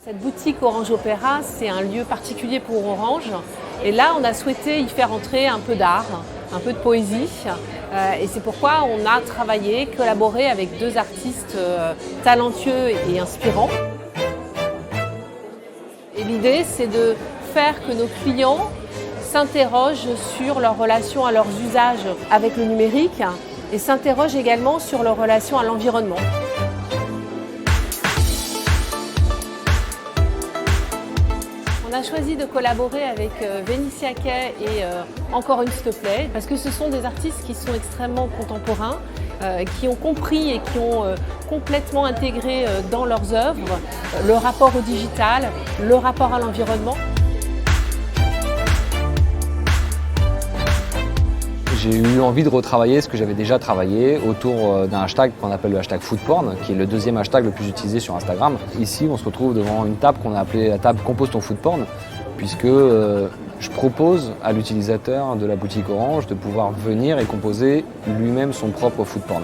Cette boutique Orange Opéra, c'est un lieu particulier pour Orange. Et là, on a souhaité y faire entrer un peu d'art, un peu de poésie. Et c'est pourquoi on a travaillé, collaboré avec deux artistes talentueux et inspirants. Et l'idée, c'est de faire que nos clients s'interrogent sur leur relation à leurs usages avec le numérique et s'interrogent également sur leur relation à l'environnement. On a choisi de collaborer avec Vénitia Kay et Encore une s'il te plaît, parce que ce sont des artistes qui sont extrêmement contemporains, qui ont compris et qui ont complètement intégré dans leurs œuvres le rapport au digital, le rapport à l'environnement. J'ai eu envie de retravailler ce que j'avais déjà travaillé autour d'un hashtag qu'on appelle le hashtag foodporn, qui est le deuxième hashtag le plus utilisé sur Instagram. Ici, on se retrouve devant une table qu'on a appelée la table Compose ton foodporn, puisque je propose à l'utilisateur de la boutique Orange de pouvoir venir et composer lui-même son propre foodporn.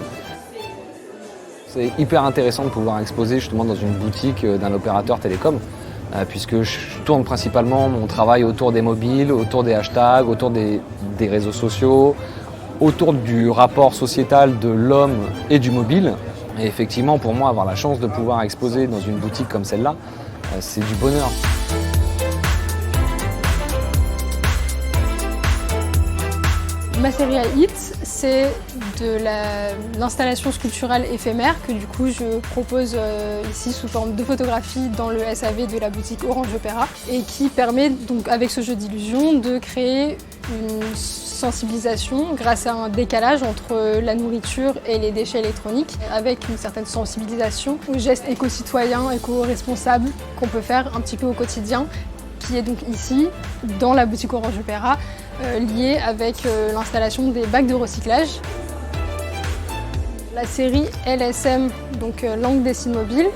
C'est hyper intéressant de pouvoir exposer justement dans une boutique d'un opérateur télécom, puisque je tourne principalement mon travail autour des mobiles, autour des hashtags, autour des réseaux sociaux, autour du rapport sociétal de l'homme et du mobile. Et effectivement, pour moi, avoir la chance de pouvoir exposer dans une boutique comme celle-là, c'est du bonheur. Ma série à hit, c'est de l'installation sculpturale éphémère que du coup je propose ici sous forme de photographie dans le SAV de la boutique Orange Opéra et qui permet donc avec ce jeu d'illusion de créer une sensibilisation grâce à un décalage entre la nourriture et les déchets électroniques avec une certaine sensibilisation aux gestes éco-citoyens, éco-responsables qu'on peut faire un petit peu au quotidien, qui est donc ici dans la boutique Orange Opéra liée avec l'installation des bacs de recyclage. La série LSM, donc langue des signes mobiles,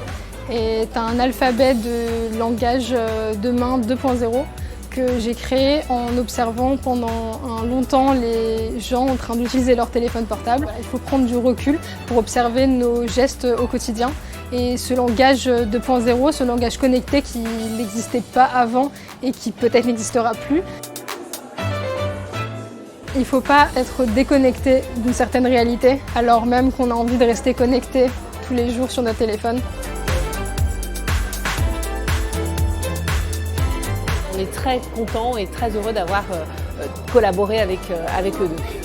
est un alphabet de langage de main 2.0 que j'ai créé en observant pendant longtemps les gens en train d'utiliser leur téléphone portable. Il faut prendre du recul pour observer nos gestes au quotidien. Et ce langage 2.0, ce langage connecté qui n'existait pas avant et qui peut-être n'existera plus, il ne faut pas être déconnecté d'une certaine réalité, alors même qu'on a envie de rester connecté tous les jours sur notre téléphone. On est très contents et très heureux d'avoir collaboré avec eux deux.